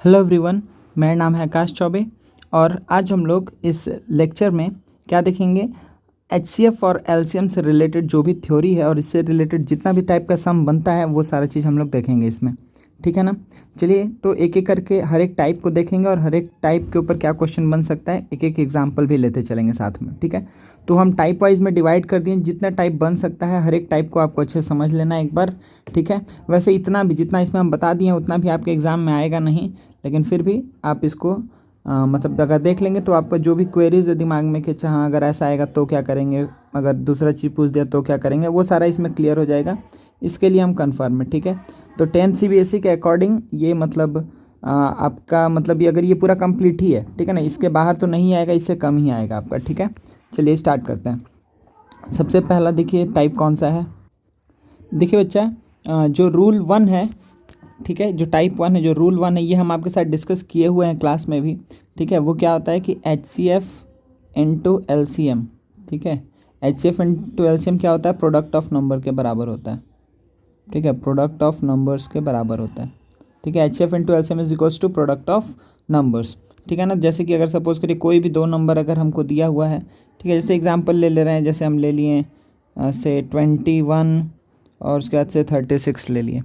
Hello everyone, मेरा नाम है आकाश चौबे और आज हम लोग इस लेक्चर में क्या देखेंगे। एचसीएफ और एलसीएम से रिलेटेड जो भी थ्योरी है और इससे रिलेटेड जितना भी टाइप का सम बनता है वो सारा चीज़ हम लोग देखेंगे इसमें। ठीक है ना। चलिए तो एक एक करके हर एक टाइप को देखेंगे और हर एक टाइप के ऊपर क्या क्वेश्चन बन सकता है एक एक एग्जाम्पल भी लेते चलेंगे साथ में। ठीक है, तो हम टाइप वाइज में डिवाइड कर दिए, जितना टाइप बन सकता है हर एक टाइप को आपको अच्छे से समझ लेना है एक बार। ठीक है, वैसे इतना भी जितना इसमें हम बता दिए उतना भी आपके एग्ज़ाम में आएगा नहीं, लेकिन फिर भी आप इसको मतलब अगर देख लेंगे तो आपका जो भी क्वेरीज है दिमाग में कि अच्छा हाँ अगर ऐसा आएगा तो क्या करेंगे, अगर दूसरा चीज़ पूछ दिया तो क्या करेंगे, वो सारा इसमें क्लियर हो जाएगा। इसके लिए हम कन्फर्म है। ठीक है, तो 10th CBSE के अकॉर्डिंग ये मतलब आपका मतलब ये अगर ये पूरा कंप्लीट ही है, ठीक है ना, इसके बाहर तो नहीं आएगा, इससे कम ही आएगा आपका। ठीक है, चलिए स्टार्ट करते हैं। सबसे पहला देखिए टाइप कौन सा है। देखिए बच्चा, जो रूल 1 है, ठीक है, जो टाइप 1 है, जो रूल 1 है, ये हम आपके साथ डिस्कस किए हुए हैं क्लास में भी। ठीक है, वो क्या होता है कि HCF इंटू LCM। ठीक है, HCF इंटू LCM क्या होता है, प्रोडक्ट ऑफ नंबर के बराबर होता है। ठीक है, प्रोडक्ट ऑफ नंबर्स के बराबर होता है। ठीक है, HCF into LCM is equals to product of numbers. ठीक है ना, जैसे कि अगर सपोज करिए कोई भी दो नंबर अगर हमको दिया हुआ है, ठीक है, जैसे एग्जांपल ले रहे हैं, जैसे हम ले लिए से 21 और उसके बाद से 36 ले लिए।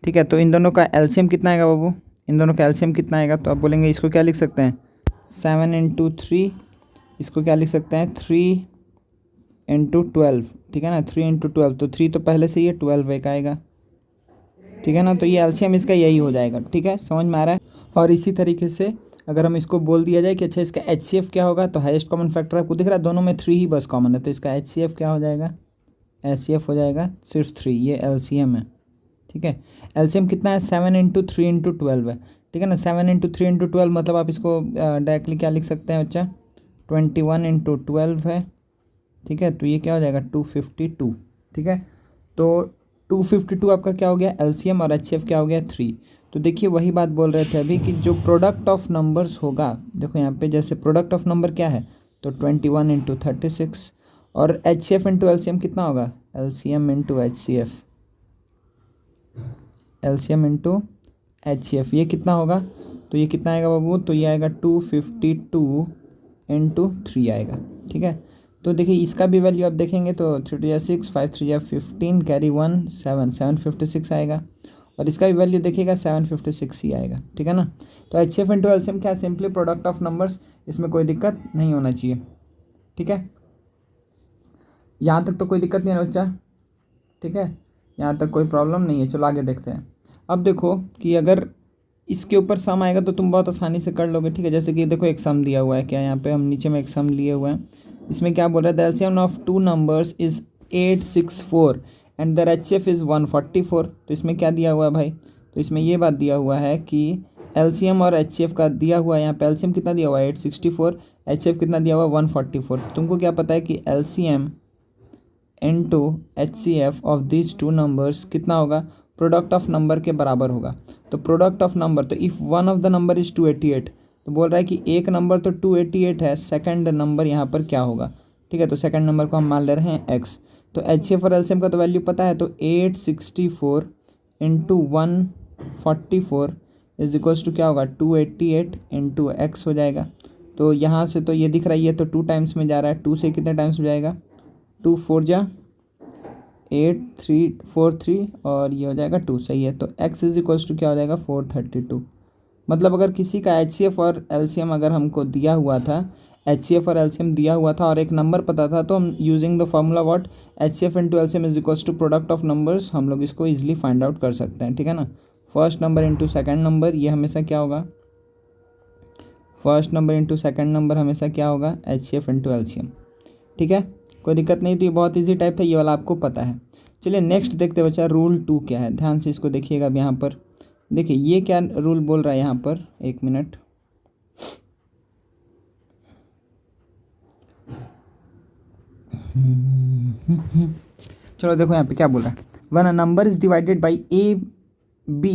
ठीक है, तो इन दोनों का एलसीएम कितना आएगा बाबू, इन दोनों का एलसीएम कितना आएगा, तो आप बोलेंगे इसको क्या लिख सकते हैं 7 इंटू 3, इसको क्या लिख सकते हैं 3 इंटू 12। ठीक है ना, 3 इंटू 12, तो 3 तो पहले से ही है, 12 एक आएगा। ठीक है ना, तो ये एलसीएम इसका यही हो जाएगा। ठीक है, समझ में आ रहा है। और इसी तरीके से अगर हम इसको बोल दिया जाए कि अच्छा इसका HCF क्या होगा, तो हाईएस्ट कॉमन फैक्टर आपको दिख रहा है, दोनों में 3 ही बस कॉमन है, तो इसका HCF क्या हो जाएगा, HCF हो जाएगा सिर्फ 3। ये LCM है। ठीक है, एलसीएम कितना है 7 इंटू 3 इंटू 12 है। ठीक है ना, 7 इंटू 3 इंटू 12 मतलब आप इसको डायरेक्टली क्या लिख सकते हैं बच्चा, 21 इंटू 12 है। ठीक है, तो ये क्या हो जाएगा 252। ठीक है, तो 252 आपका क्या हो गया एलसीएम और एचसीएफ क्या हो गया 3। तो देखिए वही बात बोल रहे थे अभी कि जो प्रोडक्ट ऑफ नंबर्स होगा, देखो यहाँ पे जैसे प्रोडक्ट ऑफ नंबर क्या है, तो 21 इंटू 36, और HCF इंटू LCM कितना होगा, LCM into HCF, LCM into HCF, ये कितना होगा, तो ये कितना आएगा बाबू, तो ये आएगा 252 इंटू 3 आएगा। ठीक है, तो देखिए इसका भी वैल्यू आप देखेंगे तो 3 या 6, 5 3 या 15, कैरी 1 7, 756 आएगा, और इसका भी वैल्यू देखिएगा 756 ही आएगा। ठीक है ना, तो HCF इंटू LCM क्या है, सिंपली प्रोडक्ट ऑफ नंबर्स, इसमें कोई दिक्कत नहीं होना चाहिए। ठीक है, यहाँ तक तो कोई दिक्कत नहीं है बच्चा। ठीक है, यहाँ तक कोई प्रॉब्लम नहीं है। चलो आगे देखते हैं। अब देखो कि अगर इसके ऊपर सम आएगा तो तुम बहुत आसानी से कर लोगे। ठीक है, जैसे कि देखो एक सम दिया हुआ है, क्या यहाँ पे हम नीचे में एक सम लिए हुए हैं, इसमें क्या बोल रहा है, the LCM of two numbers is 864 and the HCF is 144। तो इसमें क्या दिया हुआ है भाई, तो इसमें ये बात दिया हुआ है कि एलसीएम और एचसीएफ का दिया हुआ है, यहाँ पे एलसीएम कितना दिया हुआ है 864, एचसीएफ कितना दिया हुआ है 144। तुमको क्या पता है कि LCM into HCF of this two numbers कितना होगा, प्रोडक्ट ऑफ नंबर के बराबर होगा। तो प्रोडक्ट ऑफ नंबर, तो if one of the number is 288, तो बोल रहा है कि एक नंबर तो 288 है, सेकंड नंबर यहाँ पर क्या होगा। ठीक है, तो सेकंड नंबर को हम मान ले रहे हैं x। तो HCF और LCM का तो वैल्यू पता है, तो 864 इंटू 144 इज इक्वल्स टू क्या होगा 288 इंटू x हो जाएगा। तो यहाँ से तो ये दिख रहा है, ये तो 2 टाइम्स में जा रहा है, 2 से कितने टाइम्स हो जाएगा, 2 4 जा 8 3 4 3 और ये हो जाएगा 2, सही है। तो x इज इक्वल्स टू क्या हो जाएगा 432। मतलब अगर किसी का HCF और LCM अगर हमको दिया हुआ था, HCF और LCM दिया हुआ था और एक नंबर पता था, तो हम using the formula what HCF into LCM is equals to product of numbers हम लोग इसको ईजिली फाइंड आउट कर सकते हैं। ठीक है ना, first number into second number, ये हमेशा क्या होगा, first number into second number हमेशा क्या होगा HCF इंटू LCM। ठीक है, कोई दिक्कत नहीं। तो ये बहुत इजी टाइप था, ये वाला आपको पता है। चलिए नेक्स्ट देखते बच्चा, रूल 2 क्या है, ध्यान से इसको देखिएगा। अब यहाँ पर देखिए ये क्या रूल बोल रहा है यहाँ पर, एक मिनट, चलो देखो यहाँ पे क्या बोल रहा है, when a number is divided by A B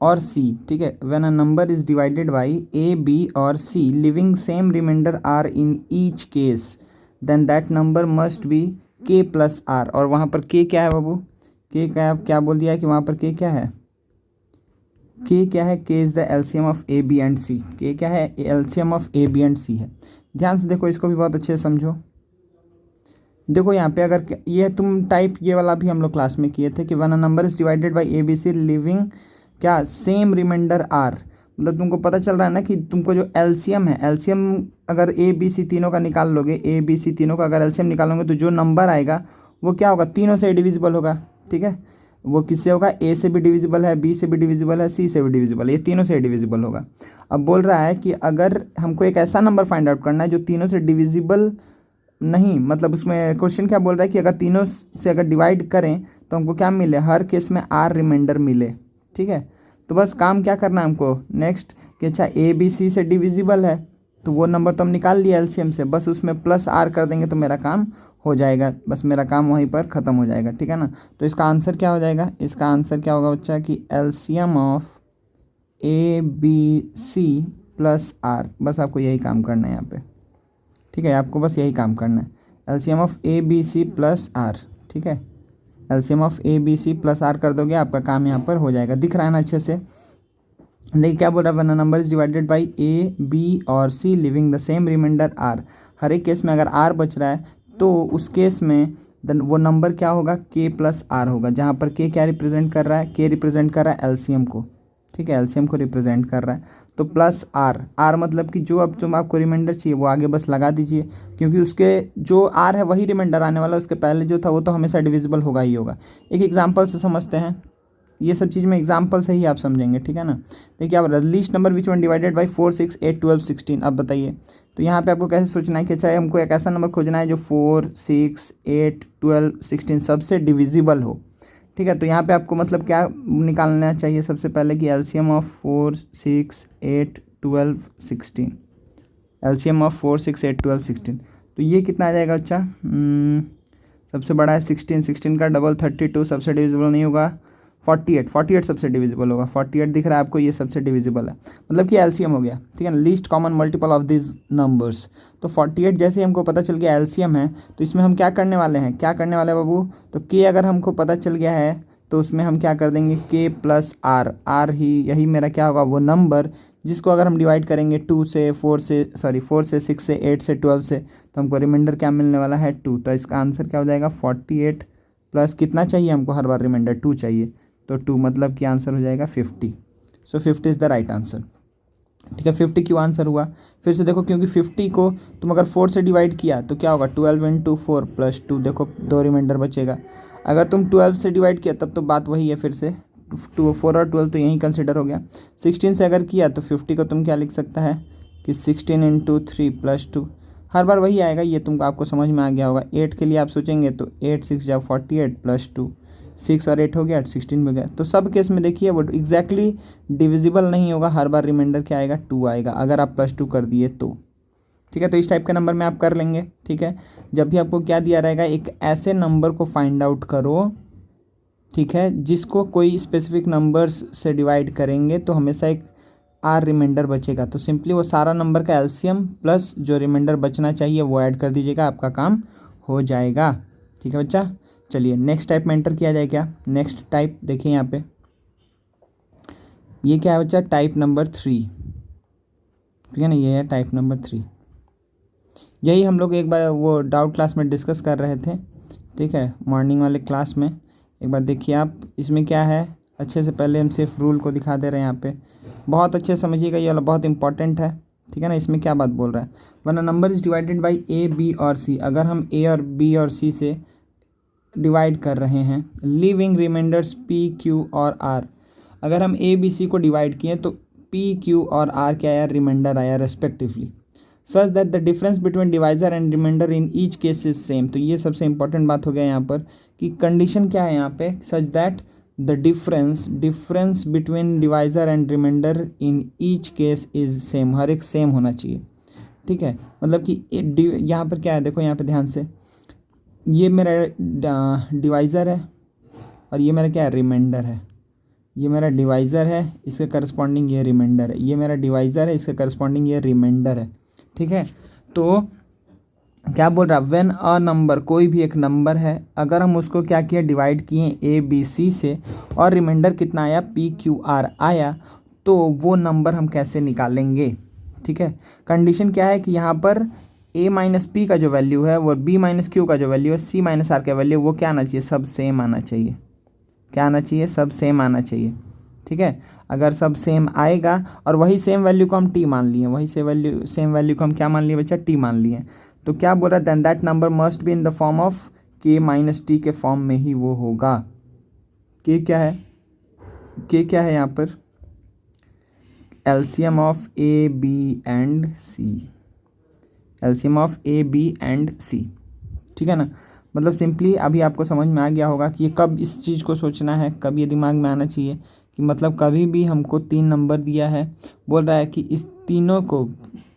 और C। ठीक है, when a number is divided by A B और C living same remainder are in each case then that number must be K plus R। और वहाँ पर K क्या है बाबू, K क्या बोल दिया है कि वहाँ पर K क्या है, के क्या है, K is the LCM of A B and C. K क्या है, LCM of A B and C है। ध्यान से देखो, इसको भी बहुत अच्छे से समझो। देखो यहाँ पे अगर ये तुम टाइप ये वाला भी हम लोग क्लास में किए थे कि one number is divided by A B C living क्या सेम रिमाइंडर आर। मतलब तुमको पता चल रहा है ना कि तुमको जो एलसीएम है, एलसीएम अगर ए बी सी तीनों का निकाल लोगे, ए बी सी तीनों का अगर एलसीएम निकालोगे तो जो नंबर आएगा वो क्या होगा, तीनों से डिविजिबल होगा। ठीक है, वो किससे होगा, ए से भी डिविजिबल है, बी से भी डिविजिबल है, सी से भी डिविजिबल है, ये तीनों से डिविजिबल होगा। अब बोल रहा है कि अगर हमको एक ऐसा नंबर फाइंड आउट करना है जो तीनों से डिविजिबल नहीं, मतलब उसमें क्वेश्चन क्या बोल रहा है कि अगर तीनों से अगर डिवाइड करें तो हमको क्या मिले, हर केस में आर रिमाइंडर मिले। ठीक है, तो बस काम क्या करना है हमको नेक्स्ट कि अच्छा ए बी सी से डिविजिबल है तो वो नंबर तो हम निकाल लिया एलसीएम से, बस उसमें प्लस आर कर देंगे तो मेरा काम हो जाएगा, बस मेरा काम वहीं पर ख़त्म हो जाएगा। ठीक है ना, तो इसका आंसर क्या हो जाएगा, इसका आंसर क्या होगा बच्चा कि LCM of A B C plus R. बस आपको यही काम करना है यहाँ पे। ठीक है, आपको बस यही काम करना है, LCM of A B C plus R. ठीक है, LCM of A B C plus R कर दोगे, आपका काम यहाँ पर हो जाएगा। दिख रहा है ना अच्छे से। देखिए क्या बोल रहा है, one number is divided by A B और C living the same remainder R. हर एक केस में अगर आर बच रहा है तो उस केस में वो नंबर क्या होगा, के प्लस आर होगा, जहाँ पर के क्या रिप्रेजेंट कर रहा है, के रिप्रेजेंट कर रहा है एलसीएम को। ठीक है, एलसीएम को रिप्रेजेंट कर रहा है, तो प्लस आर। आर मतलब कि जो अब तुम आपको रिमाइंडर चाहिए वो आगे बस लगा दीजिए, क्योंकि उसके जो आर है वही रिमाइंडर आने वाला, उसके पहले जो था वो तो हमेशा डिविजिबल होगा ही होगा। एक एग्जाम्पल से समझते हैं, ये सब चीज़ में एग्जाम्पल से ही आप समझेंगे। ठीक है ना, देखिए आप least number which one divided by 4 6 8 12 16। अब बताइए, तो यहाँ पे आपको कैसे सोचना है कि अच्छा हमको एक ऐसा नंबर खोजना है जो 4 6 8 12 16 सबसे डिविजिबल हो। ठीक है, तो यहाँ पे आपको मतलब क्या निकालना चाहिए, सबसे पहले कि एलसीएम ऑफ 4 6 8 12 16, एलसीएम ऑफ 4 6 8 12 16। तो ये कितना आ जाएगा अच्छा, सबसे बड़ा है 16, 16 का डबल 32, सबसे डिविजिबल नहीं होगा। 48, 48 सबसे डिविजिबल होगा। 48 दिख रहा है आपको, ये सबसे डिविजिबल है, मतलब कि एलसीएम हो गया। ठीक है ना, least common multiple of this numbers. तो 48 जैसे ही हमको पता चल गया एलसीएम है, तो इसमें हम क्या करने वाले हैं, क्या करने वाले हैं बाबू, तो के अगर हमको पता चल गया है तो उसमें हम क्या कर देंगे, के प्लस आर। आर ही यही मेरा क्या होगा, वो नंबर जिसको अगर हम डिवाइड करेंगे 2 से 4 से 6 से 8 से 12 से, तो हमको रिमाइंडर क्या मिलने वाला है 2। तो इसका आंसर क्या हो जाएगा 48 प्लस कितना चाहिए हमको, हर बार रिमाइंडर 2 चाहिए, तो 2 मतलब कि आंसर हो जाएगा 50। सो 50 इज़ द राइट आंसर। ठीक है, 50 क्यों आंसर हुआ, फिर से देखो, क्योंकि 50 को तुम अगर 4 से डिवाइड किया तो क्या होगा, 12 इंटू 4 प्लस 2, देखो 2 रिमाइंडर बचेगा। अगर तुम 12 से डिवाइड किया तब तो बात वही है, फिर से 2 4 और 12 तो यहीं कंसिडर हो गया। 16 से अगर किया तो 50 को तुम क्या लिख सकता है कि 16 इंटू 3 प्लस 2, हर बार वही आएगा, ये तुमको आपको समझ में आ गया होगा। 8 के लिए आप सोचेंगे तो 8 6 जा 48 प्लस 2, 6 और 8 हो गया 16 में गया। तो सब केस में देखिए वो एग्जैक्टली डिविजिबल नहीं होगा, हर बार रिमाइंडर क्या आएगा 2 आएगा, अगर आप प्लस 2 कर दिए तो। ठीक है, तो इस टाइप के नंबर में आप कर लेंगे। ठीक है, जब भी आपको क्या दिया रहेगा, एक ऐसे नंबर को फाइंड आउट करो, ठीक है, जिसको कोई स्पेसिफिक नंबर्स से डिवाइड करेंगे तो हमेशा एक आर रिमाइंडर बचेगा। तो सिंपली वो सारा नंबर का एलसीएम प्लस जो रिमाइंडर बचना चाहिए वो ऐड कर दीजिएगा, आपका काम हो जाएगा। ठीक है बच्चा, चलिए नेक्स्ट टाइप में एंटर किया जाए क्या। नेक्स्ट टाइप देखिए यहाँ पे, ये क्या है बच्चा, टाइप नंबर 3। ठीक है ना, ये है टाइप नंबर 3। यही हम लोग एक बार वो डाउट क्लास में डिस्कस कर रहे थे। ठीक है, मॉर्निंग वाले क्लास में एक बार देखिए आप, इसमें क्या है अच्छे से, पहले हम सिर्फ रूल को दिखा दे रहे हैं यहाँ पे, बहुत अच्छे से समझिएगा, ये वाला बहुत इंपॉर्टेंट है। ठीक है ना, इसमें क्या बात बोल रहा है, one number is divided by A B और सी। अगर हम ए और बी और सी से डिवाइड कर रहे हैं, लिविंग रिमाइंडर्स पी क्यू और आर। अगर हम ए बी सी को डिवाइड किए तो पी क्यू और आर क्या आया, रिमाइंडर आया respectively, such that the difference between divisor and remainder in each case is same. तो ये सबसे इंपॉर्टेंट बात हो गया यहाँ पर कि कंडीशन क्या है यहाँ पे, such that the difference between divisor and remainder in each case is same, हर एक सेम होना चाहिए। ठीक है, मतलब कि यहाँ पर क्या है, देखो यहाँ पे ध्यान से, ये मेरा डिवाइज़र है और ये मेरा क्या है, रिमाइंडर है। ये मेरा डिवाइज़र है, इसके करस्पॉन्डिंग ये रिमाइंडर है। ये मेरा डिवाइज़र है, इसके करस्पॉन्डिंग ये रिमाइंडर है। ठीक है, तो क्या बोल रहा है, व्हेन अ नंबर, कोई भी एक नंबर है, अगर हम उसको क्या किया, डिवाइड किए ए बी सी से और रिमाइंडर कितना आया, पी क्यू आर आया, तो वो नंबर हम कैसे निकालेंगे। ठीक है, कंडीशन क्या है कि यहाँ पर ए माइनस पी का जो वैल्यू है वो बी माइनस क्यू का जो वैल्यू है सी माइनस आर का वैल्यू वो क्या आना चाहिए, सब सेम आना चाहिए। क्या आना चाहिए, सब सेम आना चाहिए। ठीक है, अगर सब सेम आएगा और वही सेम वैल्यू को हम टी मान लिए, वही सेम वैल्यू को हम क्या मान लिए बच्चा, टी मान लिए, तो क्या बोल रहा है, then that number must be in the form of K minus T के फॉर्म में ही वो होगा। के क्या है, के क्या है यहाँ पर, LCM of A B and C, LCM of A B and C. ठीक है ना, मतलब सिंपली अभी आपको समझ में आ गया होगा कि ये कब इस चीज़ को सोचना है, कब ये दिमाग में आना चाहिए कि मतलब कभी भी हमको 3 नंबर दिया है, बोल रहा है कि इस तीनों को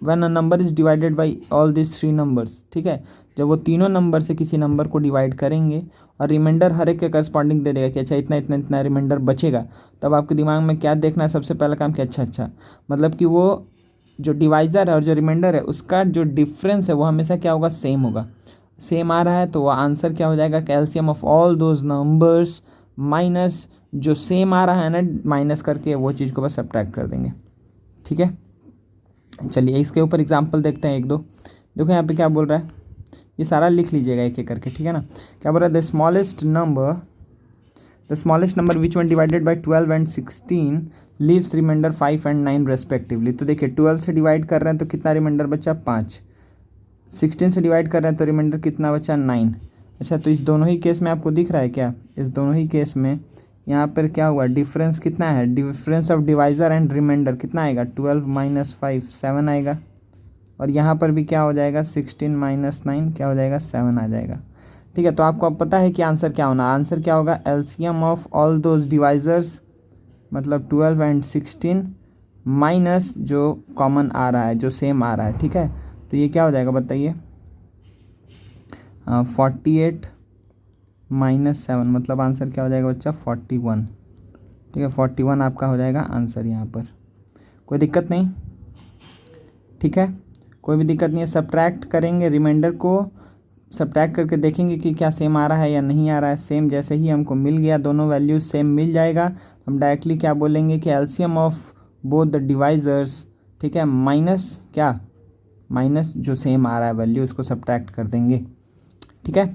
when a number is divided by all this 3 numbers, ठीक है, जब वो तीनों नंबर से किसी नंबर को डिवाइड करेंगे और रिमाइंडर हर एक के करस्पॉन्डिंग दे देगा कि अच्छा इतना इतना इतना रिमाइंडर बचेगा, तब आपके दिमाग में क्या देखना है, सबसे पहला काम कि अच्छा मतलब कि वो जो डिवाइज़र है और जो रिमाइंडर है उसका जो डिफरेंस है वो हमेशा क्या होगा, सेम होगा। सेम आ रहा है तो वो आंसर क्या हो जाएगा, calcium of all those numbers minus जो सेम आ रहा है ना, माइनस करके वो चीज़ को बस सब्ट्रैक्ट कर देंगे। ठीक है, चलिए इसके ऊपर एग्जांपल देखते हैं एक दो। देखो यहाँ पे क्या बोल रहा है, ये सारा लिख लीजिएगा एक एक करके, ठीक है ना। क्या बोल रहा है, the smallest number which one divided by 12 and 16 leaves remainder 5 and 9 respectively. तो देखिए 12 से डिवाइड कर रहे हैं तो कितना रिमाइंडर बचा, 5। 16 से डिवाइड कर रहे हैं तो रिमाइंडर कितना बचा, 9। अच्छा, तो इस दोनों ही केस में आपको दिख रहा है क्या, इस दोनों ही केस में यहाँ पर क्या हुआ, डिफरेंस कितना है, difference of divisor and remainder कितना आएगा, 12 माइनस 5 7 आएगा, और यहाँ पर भी क्या हो जाएगा, 16 माइनस 9 क्या हो जाएगा, 7 आ जाएगा। ठीक है, तो आपको अब पता है कि आंसर क्या होना, आंसर क्या होगा, LCM of all those divisors मतलब 12 एंड 16 माइनस जो कॉमन आ रहा है, जो सेम आ रहा है। ठीक है, तो ये क्या हो जाएगा बताइए, 48 माइनस 7 मतलब आंसर क्या हो जाएगा बच्चा, 41। ठीक है, 41 आपका हो जाएगा आंसर यहाँ पर। कोई दिक्कत नहीं, ठीक है, कोई भी दिक्कत नहीं है। सब्ट्रैक्ट करेंगे, रिमाइंडर को सब्ट्रैक्ट करके देखेंगे कि क्या सेम आ रहा है या नहीं आ रहा है। सेम जैसे ही हमको मिल गया, दोनों वैल्यूज सेम मिल जाएगा, हम डायरेक्टली क्या बोलेंगे कि LCM of both the divisors, ठीक है, माइनस क्या, माइनस जो सेम आ रहा है वैल्यू उसको सब्ट्रैक्ट कर देंगे। ठीक है,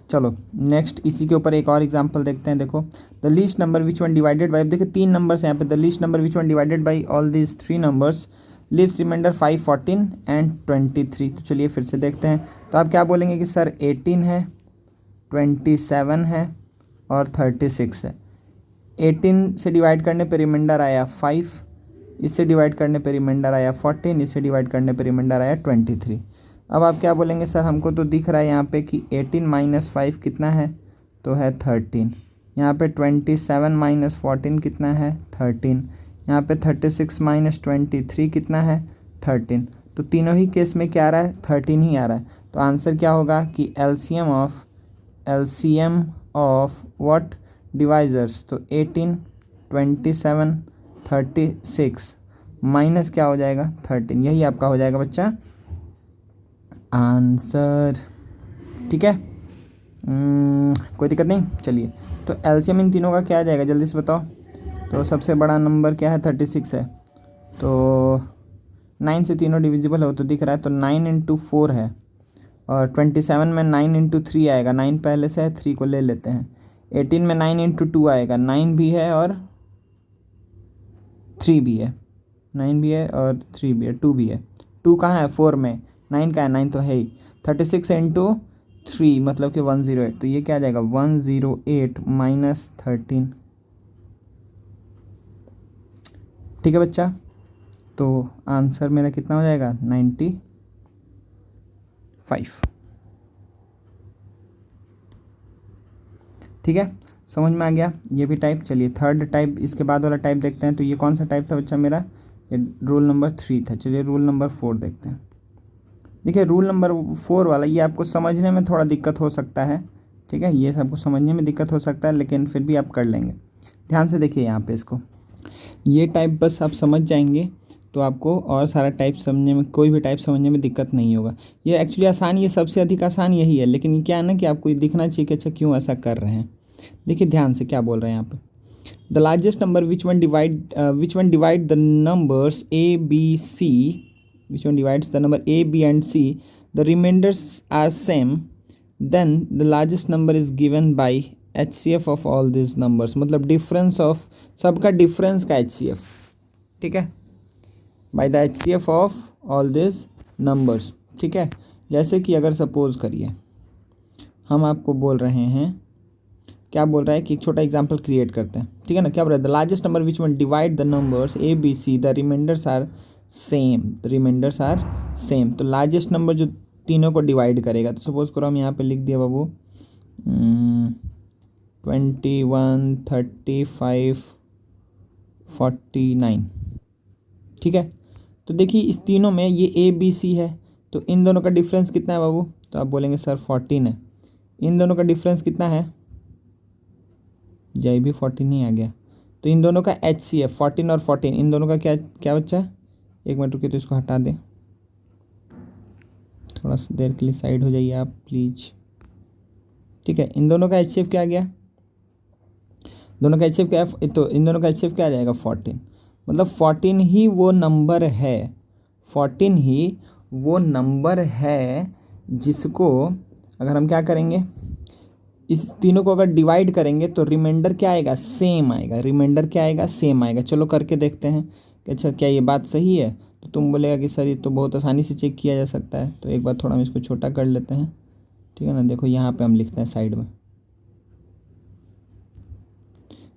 चलो नेक्स्ट इसी के ऊपर एक और एग्जांपल देखते हैं। देखो the least number which one divided by, देखिए 3 नंबर्स यहाँ पे, the least number which one divided by all these 3 numbers leaves remainder 5 14 and 23। तो चलिए फिर से देखते हैं। तो आप क्या बोलेंगे कि सर 18 है, 27 है और 36 है। 18 से डिवाइड करने पर रिमाइंडर आया 5, इससे डिवाइड करने पर रिमाइंडर आया 14, इससे डिवाइड करने पर रिमाइंडर आया 23। अब आप क्या बोलेंगे, सर हमको तो दिख रहा है यहाँ पे कि 18 माइनस 5 कितना है, तो है 13। यहाँ पे 27 माइनस 14 कितना है, 13। यहाँ पे 36 माइनस 23 कितना है, 13। तो तीनों ही केस में क्या आ रहा है, 13 ही आ रहा है। तो आंसर क्या होगा कि एलसीएम ऑफ व्हाट डिवाइजर्स, तो 18 27 36 माइनस क्या हो जाएगा, 13। यही आपका हो जाएगा बच्चा आंसर। ठीक है, कोई दिक्कत नहीं। चलिए तो एलसीएम इन तीनों का क्या आ जाएगा, जल्दी से बताओ। तो सबसे बड़ा नंबर क्या है, 36 है, तो 9 से तीनों डिविजिबल हो तो दिख रहा है, तो 9 इंटू 4 है, और 27 में 9 इंटू 3 आएगा, 9 पहले से है, 3 को ले लेते हैं। 18 में 9 इंटू 2 आएगा, 9 भी है और 3 भी है, 9 भी है और 3 भी है, 2 भी है। 2 कहाँ है, 4 में, 9 का है, 9 तो है ही। 36 इंटू 3 मतलब कि 108, तो ये क्या आ जाएगा, 108 माइनस 13। ठीक है बच्चा, तो आंसर मेरा कितना हो जाएगा, 95। ठीक है, समझ में आ गया ये भी टाइप। चलिए थर्ड टाइप, इसके बाद वाला टाइप देखते हैं। तो ये कौन सा टाइप था बच्चा मेरा, ये रूल नंबर 3 था। चलिए रूल नंबर 4 देखते हैं। देखिए रूल नंबर 4 वाला, ये आपको समझने में थोड़ा दिक्कत हो सकता है, ठीक है, ये सबको समझने में दिक्कत हो सकता है, लेकिन फिर भी आप कर लेंगे। ध्यान से देखिए यहाँ पे इसको, ये टाइप बस आप समझ जाएंगे तो आपको और सारा टाइप समझने में, कोई भी टाइप समझने में दिक्कत नहीं होगा। ये एक्चुअली आसान, ये सबसे अधिक आसान यही है, लेकिन क्या है ना कि आपको ये दिखना चाहिए कि अच्छा क्यों ऐसा कर रहे हैं। देखिए ध्यान से क्या बोल रहे हैं यहाँ पे, the largest number which one divide the numbers A B C, which one divides the number A B and C, the remainders are same, then the largest number is given by HCF of all this numbers. मतलब difference of सबका difference का HCF, ठीक है, by the HCF of all this numbers, ठीक है। जैसे कि अगर सपोज करिए हम आपको बोल रहे हैं, क्या बोल रहा है कि एक छोटा एग्जांपल क्रिएट करते हैं, ठीक है ना। क्या बोल रहा है, the largest number which one divide the numbers A B C, the remainders are same, the remainders are same. तो लार्जेस्ट नंबर जो तीनों को डिवाइड करेगा, तो सपोज करो हम यहाँ पे लिख दिया बाबू 21, 35, 49, ठीक है। तो देखिए इस तीनों में ये ए बी सी है, तो इन दोनों का डिफरेंस कितना है बाबू, तो आप बोलेंगे सर 14 है। इन दोनों का डिफरेंस कितना है, जय भी 14 ही आ गया। तो इन दोनों का HCF 14 और 14, इन दोनों का क्या क्या बच्चा है, एक मिनट रुकिए तो इसको हटा दें, थोड़ा सा देर के लिए साइड हो जाइए आप प्लीज़, ठीक है। इन दोनों का HCF क्या आ गया, दोनों का HCF क्या है, तो इन दोनों का HCF क्या आ जाएगा 14। मतलब 14 ही वो नंबर है, 14 ही वो नंबर है जिसको अगर हम क्या करेंगे, इस तीनों को अगर डिवाइड करेंगे तो रिमाइंडर क्या आएगा, सेम आएगा। रिमाइंडर क्या आएगा, सेम आएगा। चलो करके देखते हैं कि अच्छा क्या ये बात सही है। तो तुम बोलेगा कि सर ये तो बहुत आसानी से चेक किया जा सकता है। तो एक बार थोड़ा हम इसको छोटा कर लेते हैं, ठीक है ना। देखो यहाँ पे हम लिखते हैं साइड में,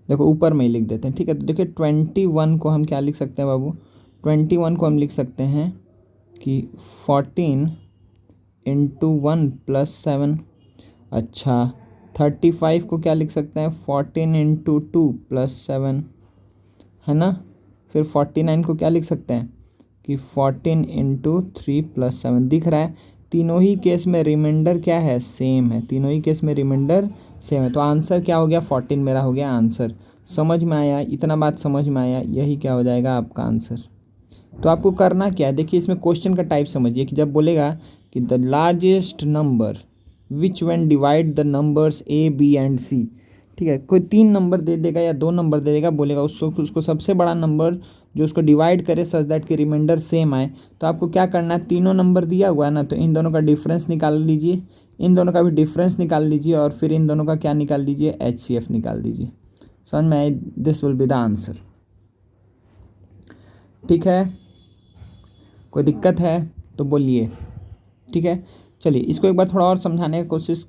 देखो ऊपर में ही लिख देते हैं, ठीक है। तो देखिए 21 को हम क्या लिख सकते हैं बाबू, 21 को हम लिख सकते हैं कि 14 इंटू 1 प्लस 7। अच्छा 35 को क्या लिख सकते हैं, 14 इंटू 2 प्लस 7, है ना। फिर 49 को क्या लिख सकते हैं कि 14 इंटू 3 प्लस 7। दिख रहा है तीनों ही केस में रिमाइंडर क्या है, सेम है। तीनों ही केस में रिमाइंडर सेम है। तो आंसर क्या हो गया, 14 मेरा हो गया आंसर। समझ में आया, इतना बात समझ में आया, यही क्या हो जाएगा आपका आंसर। तो आपको करना क्या है, देखिए इसमें क्वेश्चन का टाइप समझिए कि जब बोलेगा कि the largest number which one divide the numbers A B and C, ठीक है। कोई 3 नंबर दे देगा या 2 नंबर दे देगा, बोलेगा उसको सबसे बड़ा नंबर जो उसको डिवाइड करे सच दैट कि रिमाइंडर सेम आए। तो आपको क्या करना है, तीनों नंबर दिया हुआ है ना, तो इन दोनों का डिफरेंस निकाल लीजिए, इन दोनों का भी डिफरेंस निकाल लीजिए, और फिर इन दोनों का क्या निकाल लीजिए, HCF निकाल दीजिए। समझ में आए, this will be the answer, ठीक है। कोई दिक्कत है तो बोलिए, ठीक है। चलिए इसको एक बार थोड़ा और समझाने की कोशिश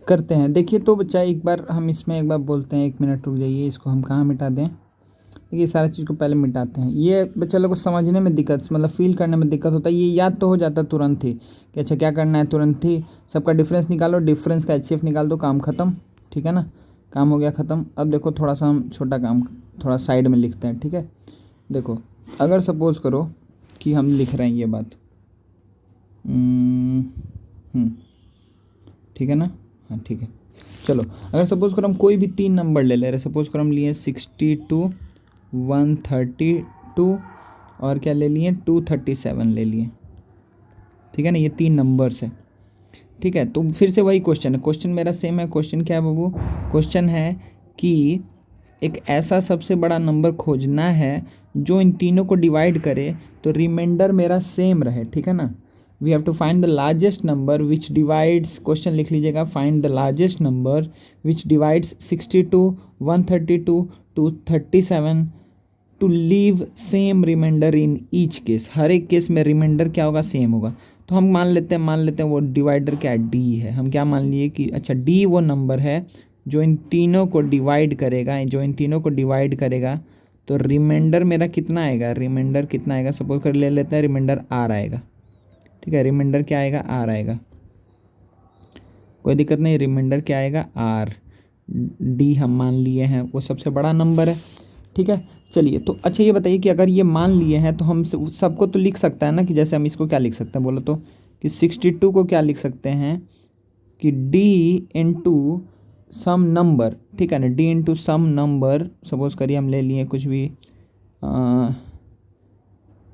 करते हैं। देखिए तो बच्चा एक बार हम इसमें एक बार बोलते हैं, 1 मिनट रुक जाइए, इसको हम कहाँ मिटा दें। देखिए सारा चीज़ को पहले मिटाते हैं। ये बच्चा लोग को समझने में दिक्कत, मतलब फील करने में दिक्कत होता है। ये याद तो हो जाता है तुरंत ही कि अच्छा क्या करना है, तुरंत ही सबका डिफरेंस निकालो, डिफरेंस का HCF निकाल दो, काम ख़त्म, ठीक है ना। काम हो गया ख़त्म। अब देखो थोड़ा सा हम छोटा काम थोड़ा साइड में लिखते हैं, ठीक है। देखो अगर सपोज़ करो कि हम लिख रहे हैं ये बात, ठीक है ना, हाँ ठीक है। चलो अगर सपोज़ करो हम कोई भी 3 नंबर ले ले रहे, सपोज़ करो हम लिए 62, 132 और क्या ले लिए 237 ले लिए, ठीक है ना। ये 3 नंबर्स है, ठीक है। तो फिर से वही क्वेश्चन है, क्वेश्चन मेरा सेम है। क्वेश्चन क्या है बाबू, क्वेश्चन है कि एक ऐसा सबसे बड़ा नंबर खोजना है जो इन तीनों को डिवाइड करे तो रिमाइंडर मेरा सेम रहे, ठीक है ना। We have to find the largest number which divides, question लिख लीजिएगा, find the largest number which divides 62, 132, 237 to leave same remainder in each case. हर एक केस में रिमाइंडर क्या होगा, सेम होगा। तो हम मान लेते हैं वो डिवाइडर क्या है, D है। हम क्या मान लिए कि अच्छा D वो नंबर है जो इन तीनों को डिवाइड करेगा, तो रिमाइंडर मेरा कितना आएगा, रिमाइंडर कितना आएगा, सपोज कर ले लेते हैं रिमाइंडर R आएगा, ठीक है। रिमाइंडर क्या आएगा, R आएगा, कोई दिक्कत नहीं। रिमाइंडर क्या आएगा, R। D हम मान लिए हैं वो सबसे बड़ा नंबर है, ठीक है। चलिए तो अच्छा ये बताइए कि अगर ये मान लिए हैं तो हम सबको तो लिख सकता है ना, कि जैसे हम इसको क्या लिख सकते हैं बोलो तो, कि 62 को क्या लिख सकते हैं कि D इंटू सम नंबर, ठीक है ना। D into sum number, suppose करिए हम ले लिए कुछ भी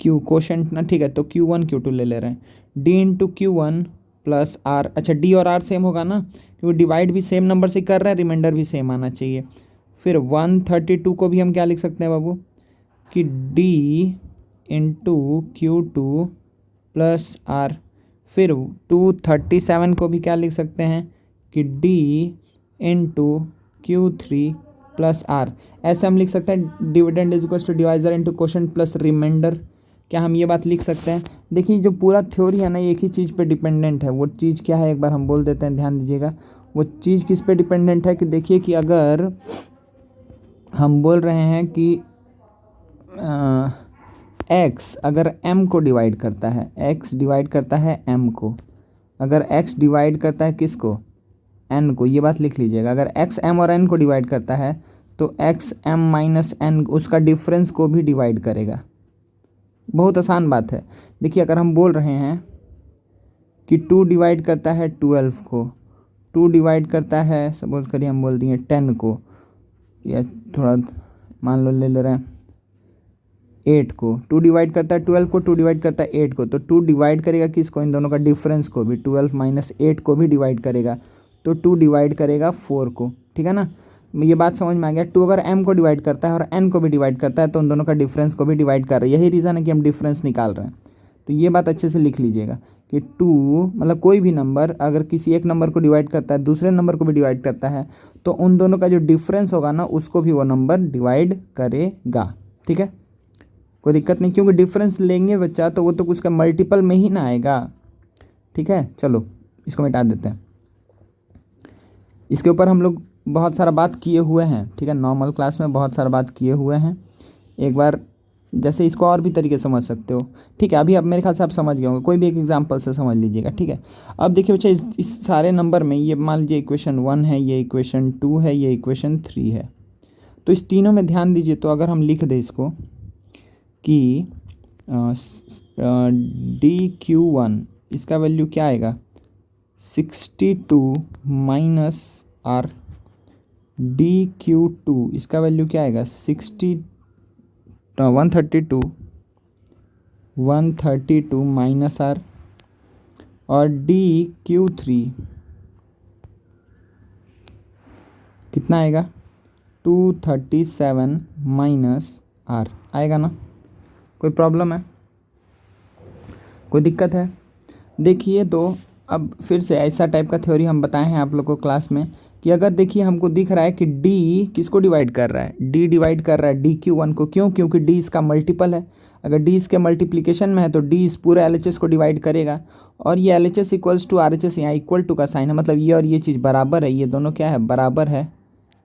क्यू कोशेंट ना, ठीक है, तो Q1 Q2 ले रहे हैं, D into Q1 plus R। अच्छा, D और R सेम होगा ना, क्योंकि डिवाइड भी सेम नंबर से कर रहे हैं, रिमाइंडर भी सेम आना चाहिए। फिर 132 को भी हम क्या लिख सकते हैं बाबू कि D into Q2 plus R। फिर 237 को भी क्या लिख सकते हैं कि D into Q3 plus R। ऐसे हम लिख सकते हैं dividend is equals to divisor into quotient plus remainder. क्या हम ये बात लिख सकते हैं? देखिए, जो पूरा थ्योरी है ना, एक ही चीज़ पे डिपेंडेंट है। वो चीज़ क्या है एक बार हम बोल देते हैं, ध्यान दीजिएगा। वो चीज़ किस पे डिपेंडेंट है कि देखिए कि अगर हम बोल रहे हैं कि x अगर m को डिवाइड करता है, x डिवाइड करता है m को, अगर x डिवाइड करता है किसको, n को, ये बात लिख लीजिएगा। अगर x m और n को डिवाइड करता है तो x m माइनस n उसका डिफरेंस को भी डिवाइड करेगा। बहुत आसान बात है। देखिए, अगर हम बोल रहे हैं कि 2 डिवाइड करता है 12 को, 2 डिवाइड करता है, सपोज करिए हम बोल दिए 10 को, या थोड़ा मान लो ले रहे हैं 8 को। 2 डिवाइड करता है 12 को, 2 डिवाइड करता है 8 को, तो 2 डिवाइड करेगा किसको, इन दोनों का डिफरेंस को भी, 12 माइनस 8 को भी डिवाइड करेगा, तो 2 डिवाइड करेगा 4 को। ठीक है ना, ये बात समझ में आ गया। 2 अगर m को डिवाइड करता है और n को भी डिवाइड करता है तो उन दोनों का डिफरेंस को भी डिवाइड कर रहा है। यही रीज़न है कि हम डिफरेंस निकाल रहे हैं। तो ये बात अच्छे से लिख लीजिएगा कि 2 मतलब कोई भी नंबर अगर किसी एक नंबर को डिवाइड करता है, दूसरे नंबर को भी डिवाइड करता है, तो उन दोनों का जो डिफरेंस होगा ना, उसको भी वो नंबर डिवाइड करेगा। ठीक है, कोई दिक्कत नहीं, क्योंकि डिफरेंस लेंगे बच्चा तो वो तो उसका मल्टीपल में ही ना आएगा। ठीक है, चलो इसको मिटा देते हैं। इसके ऊपर हम लोग बहुत सारा बात किए हुए हैं। ठीक है, नॉर्मल क्लास में बहुत सारा बात किए हुए हैं। एक बार जैसे इसको और भी तरीके से समझ सकते हो। ठीक है, अभी अब मेरे ख्याल से आप समझ गए होंगे, कोई भी एक एग्जांपल से समझ लीजिएगा। ठीक है, अब देखिए बच्चा, इस सारे नंबर में ये मान लीजिए इक्वेशन 1 है, ये इक्वेशन 2 है, ये इक्वेशन 3 है। तो इस तीनों में ध्यान दीजिए, तो अगर हम लिख दें इसको कि DQ1 इसका वैल्यू क्या आएगा, 62 माइनस R। DQ2 इसका वैल्यू क्या आएगा, 132 माइनस R। और DQ3 कितना आएगा, 237 माइनस R आएगा ना। कोई प्रॉब्लम है, कोई दिक्कत है? देखिए, तो अब फिर से ऐसा टाइप का थ्योरी हम बताए हैं आप लोग को क्लास में कि अगर देखिए हमको दिख रहा है कि D किसको डिवाइड कर रहा है, D डिवाइड कर रहा है DQ1 को। क्यों? क्योंकि D इसका मल्टीपल है। अगर D इसके मल्टीप्लिकेशन में है तो D इस पूरे LHS को डिवाइड करेगा, और ये LHS इक्वल्स टू RHS, यहाँ इक्वल टू का साइन है, मतलब ये और ये चीज़ बराबर है, ये दोनों क्या है, बराबर है,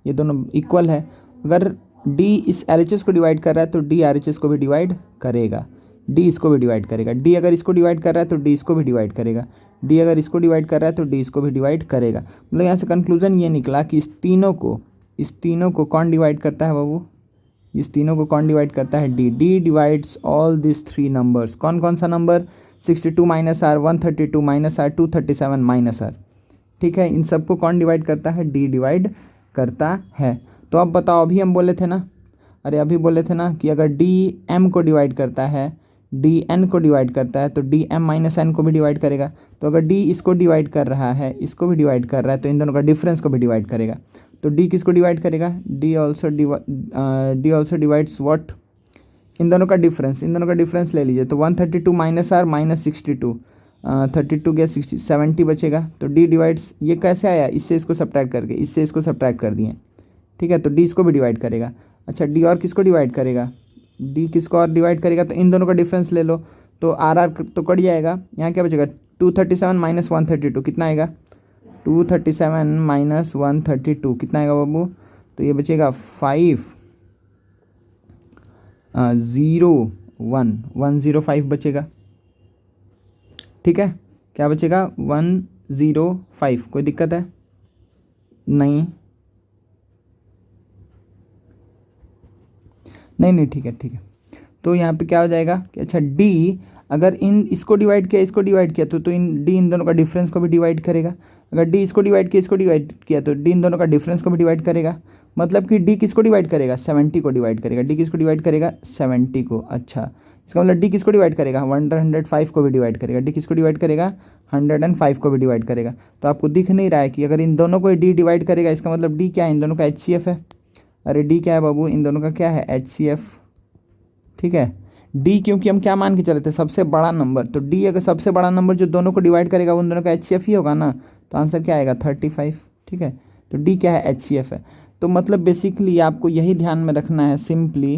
ये दोनों इक्वल है। अगर D इस LHS को डिवाइड कर रहा है तो D RHS को भी डिवाइड करेगा, D इसको भी डिवाइड करेगा। D अगर इसको डिवाइड कर रहा है तो D इसको भी डिवाइड करेगा, D अगर इसको डिवाइड कर रहा है तो D इसको भी डिवाइड करेगा। मतलब यहाँ से कंक्लूजन ये निकला कि इस तीनों को कौन डिवाइड करता है बाबू, इस तीनों को कौन डिवाइड करता है, D। D divides all this 3 numbers. कौन कौन सा number, 62 minus R, 132 minus R, 237 minus R। ठीक है, इन सबको कौन डिवाइड करता है, D डिवाइड करता है। तो अब बताओ, अभी हम बोले थे ना, अरे अभी बोले थे ना कि अगर D M को डिवाइड करता है, D N को डिवाइड करता है, तो D M माइनस N को भी डिवाइड करेगा। तो अगर D इसको डिवाइड कर रहा है, इसको भी डिवाइड कर रहा है, तो इन दोनों का डिफरेंस को भी डिवाइड करेगा। तो D किसको डिवाइड करेगा, D ऑल्सो डिवाइड्स व्हाट, इन दोनों का डिफरेंस। इन दोनों का डिफरेंस ले लीजिए, तो 132 माइनस R माइनस 62, 32 गया 60, 70 बचेगा। तो D डिवाइड्स, ये कैसे आया, इससे इसको सब्ट्रैक्ट करके, इससे इसको सब्ट्रैक्ट कर दिए। ठीक है, तो D इसको भी डिवाइड करेगा। अच्छा, D और किसको डिवाइड करेगा, D किसको और डिवाइड करेगा, तो इन दोनों का डिफरेंस ले लो, तो R तो कट जाएगा। यहाँ क्या बचेगा, 237 माइनस 132 कितना आएगा, 237 माइनस 132 कितना आएगा बाबू, तो ये बचेगा 105 बचेगा। ठीक है, क्या बचेगा, 105। कोई दिक्कत है? नहीं, नहीं, ठीक है, ठीक है। तो यहाँ पे क्या हो जाएगा कि अच्छा D अगर इसको डिवाइड किया तो इन डी इन दोनों का डिफरेंस को भी डिवाइड करेगा। अगर डी इसको डिवाइड किया तो डी इन दोनों का डिफरेंस को भी डिवाइड करेगा। मतलब कि डी किसको डिवाइड करेगा, 70 को डिवाइड करेगा। डी किसको डिवाइड करेगा, 70 को। अच्छा, इसका मतलब डी किसको डिवाइड करेगा, 105 को भी डिवाइड करेगा। डी किसको डिवाइड करेगा, 105 को भी डिवाइड करेगा। तो आपको दिख नहीं रहा है कि अगर इन दोनों को डी डिवाइड करेगा, इसका मतलब डी क्या है, इन दोनों का HCF है। अरे डी क्या है बाबू, इन दोनों का क्या है, HCF। ठीक है, डी क्योंकि हम क्या मान के चले थे, सबसे बड़ा नंबर। तो डी अगर सबसे बड़ा नंबर जो दोनों को डिवाइड करेगा उन दोनों का HCF ही होगा ना। तो आंसर क्या आएगा, 35। ठीक है, तो डी क्या है, HCF है। तो मतलब बेसिकली आपको यही ध्यान में रखना है सिंपली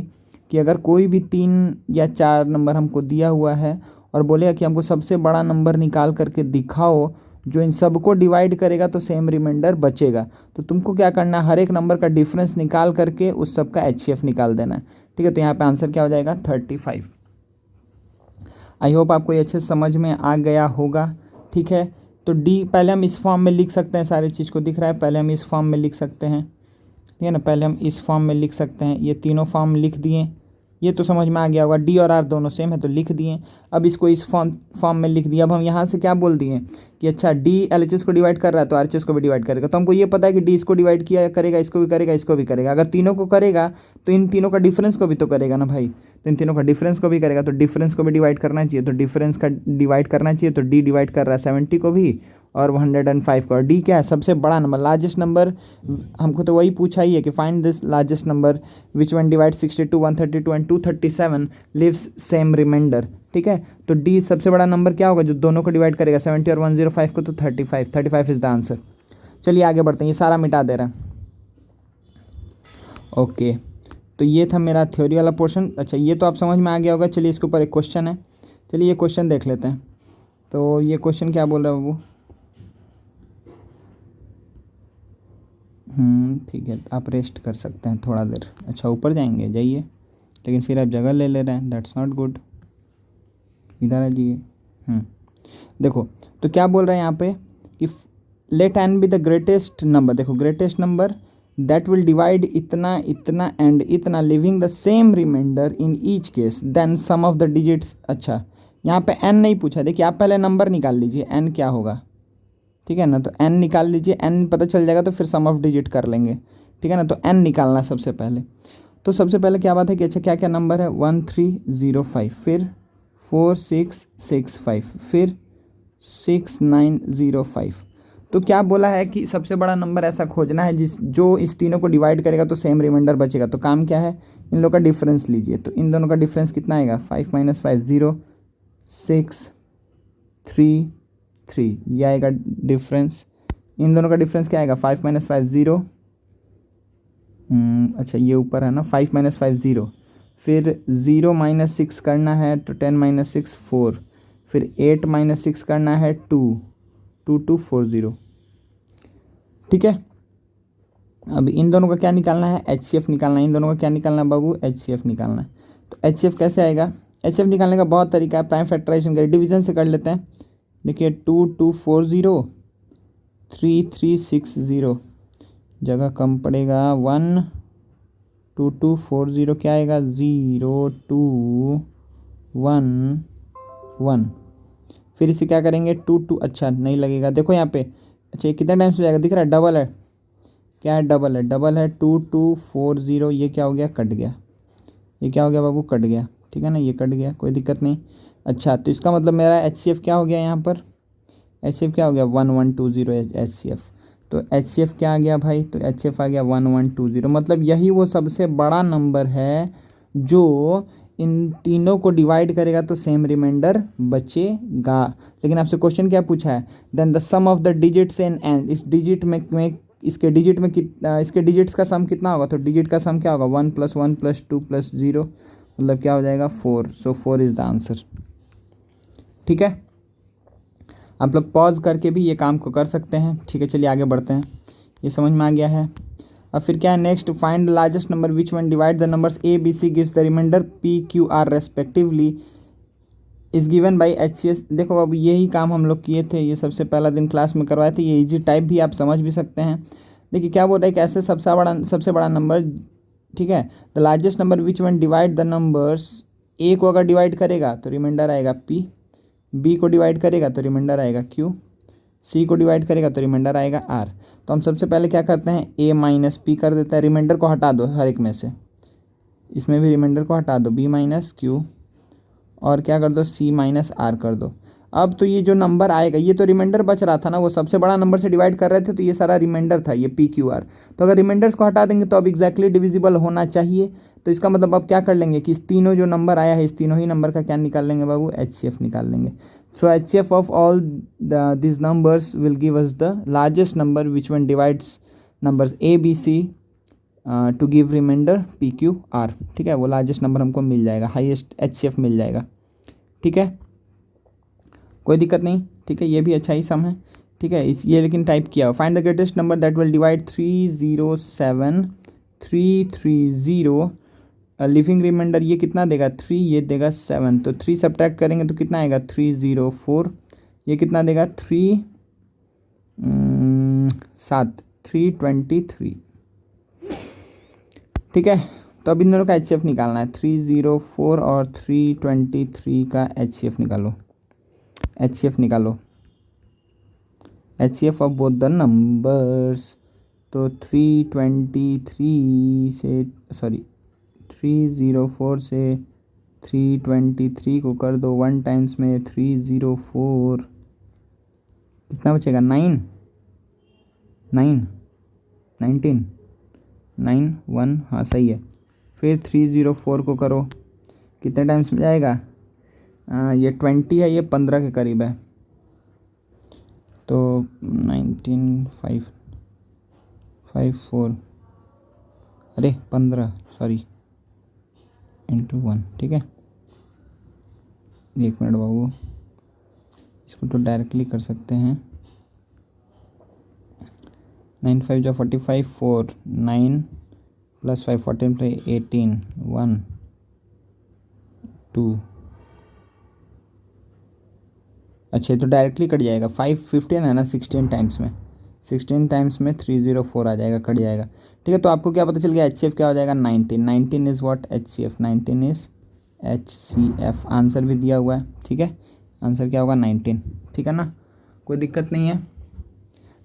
कि अगर कोई भी 3 या 4 नंबर हमको दिया हुआ है और बोलेगा कि हमको सबसे बड़ा नंबर निकाल करके दिखाओ जो इन सबको डिवाइड करेगा तो सेम रिमाइंडर बचेगा, तो तुमको क्या करना है, हर एक नंबर का डिफरेंस निकाल करके उस सब का HCF निकाल देना है। ठीक है, तो यहाँ पे आंसर क्या हो जाएगा, 35। आई होप आपको ये अच्छे समझ में आ गया होगा। ठीक है, तो डी पहले हम इस फॉर्म में लिख सकते हैं, सारी चीज़ को दिख रहा है, पहले हम इस फॉर्म में लिख सकते हैं। ठीक है ना, पहले हम इस फॉर्म में लिख सकते हैं। ये तीनों फॉर्म लिख दिए, ये तो समझ में आ गया होगा, डी और आर दोनों सेम है तो लिख दिए। अब इसको इस फॉर्म में लिख दिया। अब हम यहाँ से क्या बोल दिए कि अच्छा डी LHS को डिवाइड कर रहा है तो RHS को भी डिवाइड करेगा। तो हमको ये पता है कि डी इसको डिवाइड किया करेगा, इसको भी करेगा, इसको भी करेगा। अगर तीनों को करेगा तो इन तीनों का डिफरेंस को भी तो करेगा ना भाई, तो इन तीनों का डिफरेंस को भी करेगा, तो डिफरेंस को भी डिवाइड करना चाहिए। तो डिफरेंस का डिवाइड करना चाहिए, तो डी डिवाइड कर रहा है 70 को भी और 105 को। और डी क्या है, सबसे बड़ा नंबर, लार्जेस्ट नंबर। हमको तो वही पूछा ही है कि find this largest number which one divide 62, 132 and 237 leaves same remainder. ठीक है, तो डी सबसे बड़ा नंबर क्या होगा जो दोनों को डिवाइड करेगा, 70 और 105 को, तो 35 इज द आंसर। चलिए आगे बढ़ते हैं, ये सारा मिटा दे रहा है। ओके, तो ये था मेरा थ्योरी वाला पोर्शन। अच्छा, ये तो आप समझ में आ गया होगा। चलिए इसके ऊपर एक क्वेश्चन है, चलिए ये क्वेश्चन देख लेते हैं। तो ये क्वेश्चन क्या बोल रहा है बाबू, ठीक है, आप रेस्ट कर सकते हैं थोड़ा देर। अच्छा, ऊपर जाएंगे, जाइए, लेकिन फिर आप जगह ले ले रहे हैं, दैट्स नॉट गुड। इधर आ जाइए। देखो, तो क्या बोल रहे हैं यहाँ पे कि let N be the greatest number. देखो, greatest number that will divide इतना इतना एंड इतना living the same remainder in each case then sum of the digits. अच्छा, यहाँ पे एन नहीं पूछा। देखिए, आप पहले नंबर निकाल लीजिए, एन क्या होगा। ठीक है ना, तो एन निकाल लीजिए, एन पता चल जाएगा तो फिर सम ऑफ डिजिट कर लेंगे। ठीक है ना, तो एन निकालना सबसे पहले। तो सबसे पहले क्या बात है कि अच्छा क्या क्या नंबर है, 1305, फिर 4665, फिर 6905। तो क्या बोला है कि सबसे बड़ा नंबर ऐसा खोजना है जो इस तीनों को डिवाइड करेगा तो सेम रिमाइंडर बचेगा। तो काम क्या है, इन लोगों का डिफरेंस लीजिए। तो इन दोनों का डिफरेंस कितना आएगा, 5 - 5 0 6 3 3, ये आएगा डिफरेंस। इन दोनों का डिफरेंस क्या आएगा, 5 - 5 0। अच्छा, ये ऊपर है ना, 5 - 5 0, फिर 0 - 6 करना है तो 10 - 6 4, फिर 8 - 6 करना है 2 2 2 4 0। ठीक है, अब इन दोनों का क्या निकालना है, HCF निकालना है। इन दोनों का क्या निकालना है बाबू, HCF निकालना है। तो HCF कैसे आएगा, HCF निकालने का बहुत तरीका है, प्राइम फैक्टराइजेशन करें, डिवीजन से कर लेते हैं। देखिए, 2 2 4 0 3 3 6 0, जगह कम पड़ेगा, 1 2 2 4 0 क्या आएगा, 0 2 1 1। फिर इसे क्या करेंगे, 2 2, अच्छा नहीं लगेगा, देखो यहाँ पे। अच्छा, ये कितने टाइम्स हो जाएगा, दिख रहा है, डबल है, क्या है, डबल है 2 2 4 0, ये क्या हो गया, कट गया। ये क्या हो गया बाबू, कट गया। ठीक है ना, ये कट गया, कोई दिक्कत नहीं। अच्छा, तो इसका मतलब मेरा HCF क्या हो गया, यहाँ पर HCF क्या हो गया, 1120 HCF। तो HCF क्या आ गया भाई, तो HCF आ गया 1120। मतलब यही वो सबसे बड़ा नंबर है जो इन तीनों को डिवाइड करेगा तो सेम रिमाइंडर बचेगा। लेकिन आपसे क्वेश्चन क्या पूछा है, then the sum of the digits in and, इस डिजिट में इसके डिजिट्स का सम कितना होगा। तो डिजिट का सम क्या होगा, 1 + 1 + 2 + 0, मतलब क्या हो जाएगा, 4। सो 4 इज़ द आंसर। ठीक है, आप लोग पॉज करके भी ये काम को कर सकते हैं। ठीक है, चलिए आगे बढ़ते हैं, ये समझ में आ गया है। अब फिर क्या है next, find the largest number which one divide the numbers ABC gives the remainder PQR respectively is given by HCS। देखो अब यही काम हम लोग किए थे, ये सबसे पहला दिन क्लास में करवाए थे। ये इजी टाइप भी आप समझ भी सकते हैं। देखिए क्या बोल रहा है कि ऐसे सबसे बड़ा नंबर, ठीक है, the largest number which one divide the numbers A को अगर डिवाइड करेगा तो रिमाइंडर आएगा पी, बी को डिवाइड करेगा तो रिमाइंडर आएगा क्यू, सी को डिवाइड करेगा तो रिमाइंडर आएगा आर। तो हम सबसे पहले क्या करते हैं, ए माइनस पी कर देते हैं, रिमाइंडर को हटा दो हर एक में से, इसमें भी रिमाइंडर को हटा दो, बी माइनस क्यू और क्या कर दो, सी माइनस आर कर दो। अब तो ये जो नंबर आएगा, ये तो रिमाइंडर बच रहा था ना, वो सबसे बड़ा नंबर से डिवाइड कर रहे थे तो ये सारा रिमाइंडर था, ये पी क्यू आर। तो अगर रिमाइंडर्स को हटा देंगे तो अब एग्जैक्टली डिविजिबल होना चाहिए। तो इसका मतलब अब क्या कर लेंगे कि इस तीनों जो नंबर आया है, इस तीनों ही नंबर का क्या निकाल लेंगे बाबू, HCF निकाल लेंगे। So HCF of all this numbers will give us the largest number which one divides numbers A B C to give remainder P Q R. ठीक है, वो लार्जेस्ट नंबर हमको मिल जाएगा, हाईएस्ट HCF मिल जाएगा। ठीक है, कोई दिक्कत नहीं। ठीक है, ये भी अच्छा ही सम है। ठीक है, इस ये लेकिन टाइप किया हो, find the greatest number that will divide 307,330 living remainder. ये कितना देगा 3, ये देगा 7, तो 3 सब्ट्रैक्ट करेंगे तो कितना आएगा 304। ये कितना देगा 323। ठीक है, तो अब इन दोनों का HCF निकालना है, 304 और 323 का HCF निकालो। HCF निकालो, HCF of both the numbers. तो 323 से 304 से 323 को कर दो 1 टाइम्स में 304, कितना बचेगा 9 1, हाँ सही है। फिर 304 को करो, कितने टाइम्स में जाएगा, ये 20 है, ये 15 के करीब है, तो 19,554 अरे 15 इंटू 1। ठीक है, 1 मिनट बाबू, इसको तो डायरेक्टली कर सकते हैं। 9 5 जो 45, 4 9 + 5 14 + 18 1 2। अच्छा, तो डायरेक्टली कट जाएगा, 5 15 है ना, 16 टाइम्स में 304 आ जाएगा, कट जाएगा। ठीक है, तो आपको क्या पता चल गया, HCF क्या हो जाएगा 19 is what HCF, 19 is HCF। Answer भी दिया हुआ है। ठीक है, आंसर क्या होगा 19। ठीक है ना, कोई दिक्कत नहीं है।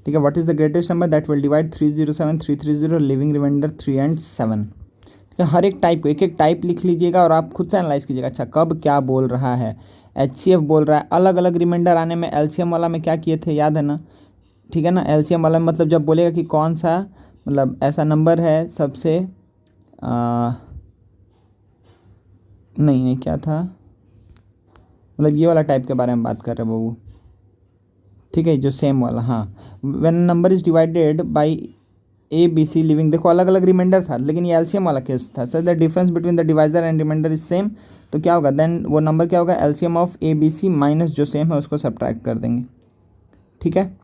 ठीक है, what is the greatest number that will divide 307,330 living remainder 3 and 7। ठीक है, हर एक टाइप को एक टाइप लिख लीजिएगा और आप खुद से एनालाइज कीजिएगा, अच्छा कब क्या बोल रहा है। HCF बोल रहा है, अलग अलग रिमाइंडर आने में LCM वाला में क्या किए थे, याद है ना। ठीक है ना, LCM वाला में मतलब जब बोलेगा कि कौन सा मतलब ऐसा नंबर है सबसे नहीं क्या था, मतलब ये वाला टाइप के बारे में बात कर रहे हैं बाबू। ठीक है, जो सेम वाला, हाँ, when number is divided bye ABC living, देखो अलग अलग रिमाइंडर था लेकिन ये LCM वाला केस था। Sir the difference between the divisor and remainder is same, तो क्या होगा देन वो नंबर क्या होगा, LCM ऑफ ABC माइनस जो सेम है उसको सब्ट्रैक्ट कर देंगे। ठीक है,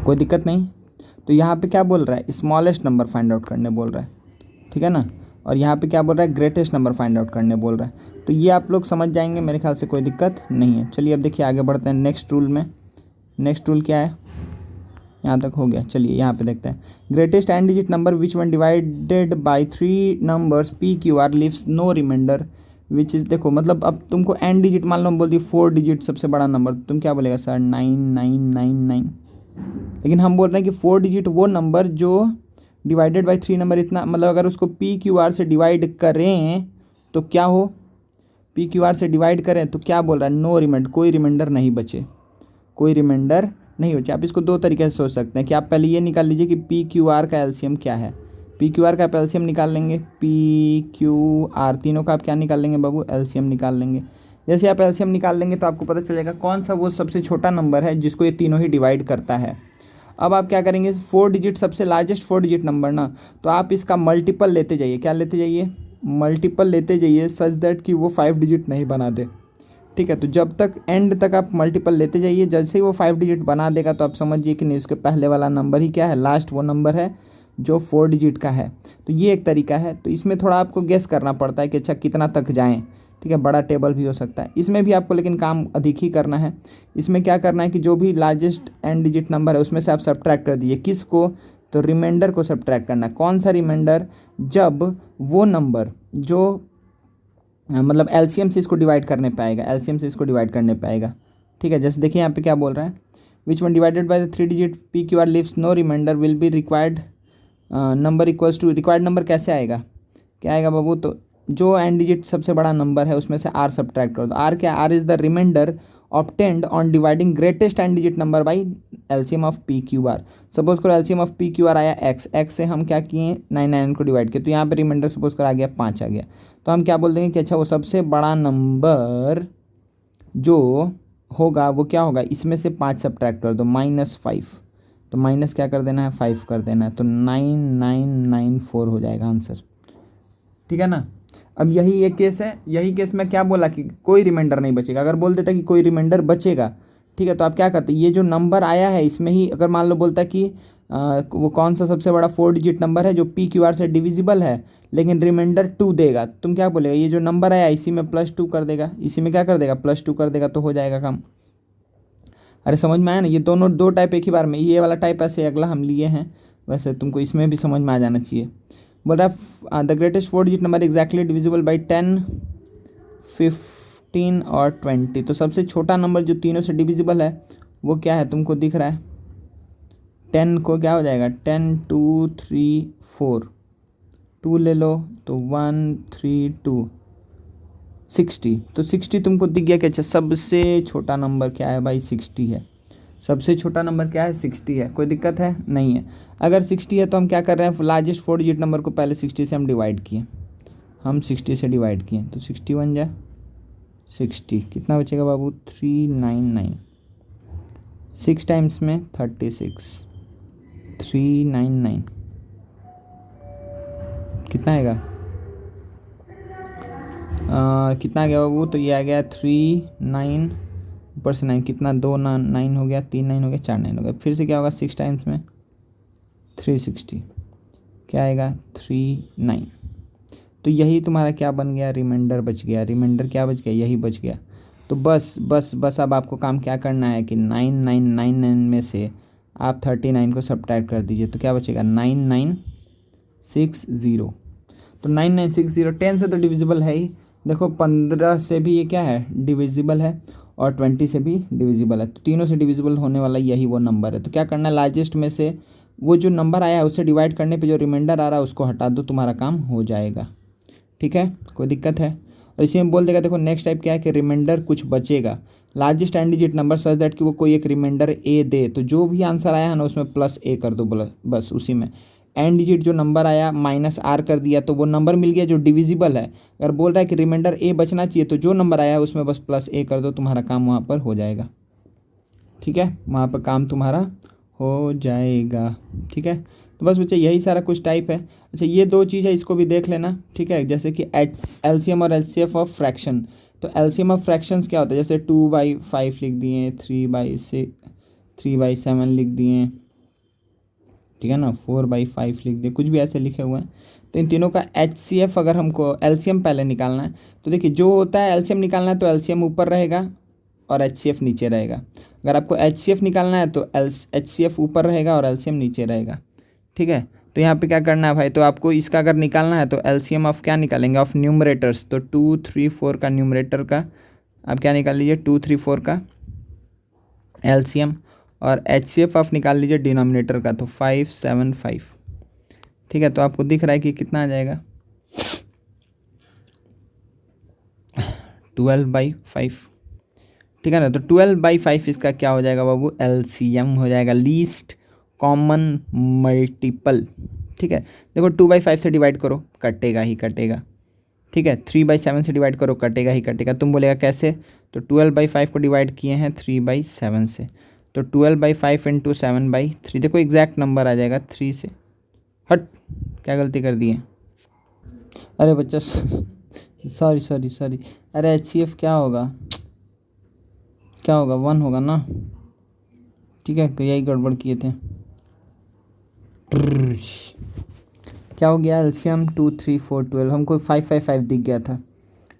कोई दिक्कत नहीं। तो यहाँ पे क्या बोल रहा है, स्मॉलेस्ट नंबर फाइंड आउट करने बोल रहा है। ठीक है ना, और यहाँ पे क्या बोल रहा है, ग्रेटेस्ट नंबर फाइंड आउट करने बोल रहा है। तो ये आप लोग समझ जाएंगे मेरे ख्याल से, कोई दिक्कत नहीं है। चलिए अब देखिए आगे बढ़ते हैं नेक्स्ट रूल में। नेक्स्ट रूल क्या है, यहाँ तक हो गया। चलिए यहाँ पे देखते हैं, greatest and digit number which one divided by 3 numbers PQR leaves no remainder which is. देखो मतलब अब तुमको एंड डिजिट मान लो हम बोल दिए 4 डिजिट सबसे बड़ा नंबर, तो तुम क्या बोलेगा सर 9999। लेकिन हम बोल रहे हैं कि 4 डिजिट वो नंबर जो डिवाइडेड बाय 3 नंबर इतना, मतलब अगर उसको PQR से डिवाइड करें तो क्या हो, PQR से डिवाइड करें तो क्या बोल रहा है, नो रिमाइंडर, कोई रिमाइंडर नहीं बचे, कोई रिमाइंडर नहीं बचे। आप इसको 2 तरीके से सोच सकते हैं कि आप पहले ये निकाल लीजिए कि PQR का LCM क्या है। PQR का आप LCM निकाल लेंगे, PQR तीनों का आप क्या निकाल लेंगे बाबू, LCM निकाल लेंगे। जैसे आप LCM निकाल लेंगे तो आपको पता चलेगा कौन सा वो सबसे छोटा नंबर है जिसको ये तीनों ही डिवाइड करता है। अब आप क्या करेंगे, 4 डिजिट सबसे लार्जेस्ट 4 डिजिट नंबर ना, तो आप इसका मल्टीपल लेते जाइए। क्या लेते जाइए, मल्टीपल लेते जाइए सच दैट कि वो 5 डिजिट नहीं बना दे। ठीक है, तो जब तक एंड तक आप मल्टीपल लेते जाइए, जैसे ही वो 5 डिजिट बना देगा तो आप समझिए कि नहीं, उसके पहले वाला नंबर ही क्या है, लास्ट वो नंबर है जो 4 डिजिट का है। तो ये एक तरीका है। तो इसमें थोड़ा आपको गेस करना पड़ता है कि अच्छा कितना तक जाएँ। ठीक है, बड़ा टेबल भी हो सकता है इसमें भी आपको, लेकिन काम अधिक ही करना है। इसमें क्या करना है कि जो भी लार्जेस्ट एंड डिजिट नंबर है उसमें से आप सब्ट्रैक्ट कर दीजिए, किसको, तो रिमाइंडर को सब्ट्रैक्ट करना है। कौन सा रिमाइंडर, जब वो नंबर जो मतलब एलसीएम से इसको डिवाइड करने पे आएगा, एलसीएम से इसको डिवाइड करने पे आएगा। ठीक है, जैसे देखिए यहाँ पे क्या बोल रहा है, which one divided by the 3 digit P Q R leaves no remainder will be required number equals to, required number कैसे आएगा, क्या आएगा बाबू, तो जो एन डिजिट सबसे बड़ा नंबर है उसमें से आर सब्ट्रैक्ट कर दो। आर क्या, R is the remainder obtained on dividing greatest N digit number by LCM of P Q R. Suppose करो LCM of P Q R आया एक्स, एक्स से हम क्या किए 9 को डिवाइड किया, तो यहाँ पे रिमाइंडर सपोज कर आ गया 5 आ गया, तो हम क्या बोल देंगे कि अच्छा वो सबसे बड़ा नंबर जो होगा वो क्या होगा, इसमें से 5 सब्ट्रैक्ट कर दो -5, तो माइनस क्या कर देना है 5 कर देना है, तो 9994 हो जाएगा आंसर। ठीक है ना। अब यही एक केस है, यही केस में क्या बोला कि कोई रिमाइंडर नहीं बचेगा। अगर बोल देता कि कोई रिमाइंडर बचेगा, ठीक है, तो आप क्या करते, ये जो नंबर आया है इसमें ही अगर मान लो बोलता कि वो कौन सा सबसे बड़ा 4 डिजिट नंबर है जो पी क्यू आर से डिविजिबल है लेकिन रिमाइंडर 2 देगा, तुम क्या बोलेगा, ये जो नंबर आया इसी में +2 कर देगा, इसी में क्या कर देगा +2 कर देगा, तो हो जाएगा काम। अरे समझ में आया ना, ये दोनों दो टाइप एक ही बार में, ये वाला टाइप ऐसे अगला हम लिए हैं, वैसे तुमको इसमें भी समझ में आ जाना चाहिए। बोल रहा the greatest 4 digit number exactly divisible by 10, 15 और 20। तो सबसे छोटा नंबर जो तीनों से डिविजिबल है वो क्या है, तुमको दिख रहा है 10 को क्या हो जाएगा 10 2 3 4, 2 ले लो तो 1 3 2 60, तो 60 तुमको दिख गया कि अच्छा सबसे छोटा नंबर क्या है भाई 60 है, सबसे छोटा नंबर क्या है 60 है, कोई दिक्कत है नहीं है। अगर 60 है तो हम क्या कर रहे हैं, लार्जेस्ट 4 डिजिट नंबर को पहले 60 से हम डिवाइड किए, हम 60 से डिवाइड किए तो 60 बन जाए 60, कितना बचेगा बाबू 399, 6 टाइम्स में 36, 399 कितना आएगा, कितना आ गया बाबू, तो ये आ गया 39 ऊपर से 9 कितना 2 9 हो गया, 3 9 हो गया, 4 9 हो गया, फिर से क्या होगा 6 टाइम्स में 360, क्या आएगा 39। तो यही तुम्हारा क्या बन गया, रिमाइंडर बच गया, रिमाइंडर क्या बच गया, यही बच गया। तो बस बस बस अब आपको काम क्या करना है कि 9999 में से आप 39 को सब्ट्रैक्ट कर दीजिए, तो क्या बचेगा 9960। तो 9960 10 से तो डिविजिबल है ही, देखो 15 से भी ये क्या है डिविजिबल है और 20 से भी डिविजिबल है, तो तीनों से डिविजिबल होने वाला यही वो नंबर है। तो क्या करना है, लार्जेस्ट में से वो जो नंबर आया है उसे डिवाइड करने पे जो रिमाइंडर आ रहा है उसको हटा दो, तुम्हारा काम हो जाएगा। ठीक है, कोई दिक्कत है। और इसी में बोल देगा देखो नेक्स्ट टाइप क्या है कि रिमाइंडर कुछ बचेगा, largest n digit number such that कि वो कोई एक रिमाइंडर ए दे, तो जो भी आंसर आया है ना उसमें +A कर दो, बस उसी में एन डिजिट जो नंबर आया -R कर दिया, तो वो नंबर मिल गया जो डिविजिबल है। अगर बोल रहा है कि रिमाइंडर ए बचना चाहिए तो जो नंबर आया है उसमें बस +A कर दो, तुम्हारा काम वहाँ पर हो जाएगा। ठीक है, वहाँ पर काम तुम्हारा हो जाएगा। ठीक है, तो बस बच्चे यही सारा कुछ टाइप है। अच्छा ये दो चीज़ है, इसको भी देख लेना। ठीक है, जैसे कि एलसीएम और एचसीएफ ऑफ फ्रैक्शन। तो एलसीएम ऑफ फ्रैक्शंस क्या होता है, जैसे 2/5 लिख दिए, 3/6 3/7 लिख दिए, ठीक है ना, 4/5 लिख दिए, कुछ भी ऐसे लिखे हुए हैं। तो इन तीनों का एचसीएफ अगर हमको एलसीएम पहले निकालना है तो देखिए जो होता है एलसीएम निकालना है तो एलसीएम ऊपर रहेगा और एचसीएफ नीचे रहेगा। अगर आपको एचसीएफ निकालना है तो एचसीएफ ऊपर रहेगा और एलसीएम नीचे रहेगा। ठीक है, तो यहाँ पे क्या करना है भाई, तो आपको इसका अगर निकालना है तो एलसीएम ऑफ क्या निकालेंगे, ऑफ न्यूमरेटर्स। तो 2 3 4 का न्यूमरेटर का आप क्या निकाल लीजिए 2 3 4 का एलसीएम, और एचसीएफ ऑफ निकाल लीजिए डिनोमिनेटर का, तो 5 7 5। ठीक है, तो आपको दिख रहा है कि कितना आ जाएगा 12/5। ठीक है ना, तो 12/5 इसका क्या हो जाएगा बाबू, एलसीएम हो जाएगा, लीस्ट कॉमन मल्टीपल। ठीक है, देखो 2/5 से डिवाइड करो कटेगा ही कटेगा। ठीक है, 3/7 से डिवाइड करो कटेगा ही कटेगा। तुम बोलेगा कैसे, तो 12/5 को डिवाइड किए हैं 3/7 से, तो 12/5 × 7/3, देखो एग्जैक्ट नंबर आ जाएगा 3 से। हट, क्या गलती कर दिए, अरे बच्चा सॉरी सॉरी सॉरी, अरे एचसीएफ क्या होगा, क्या होगा 1 होगा ना। ठीक है, तो यही गड़बड़ किए थे। क्या हो गया, एलसीएम 2 3 4 12, हमको 5 5 5 दिख गया था।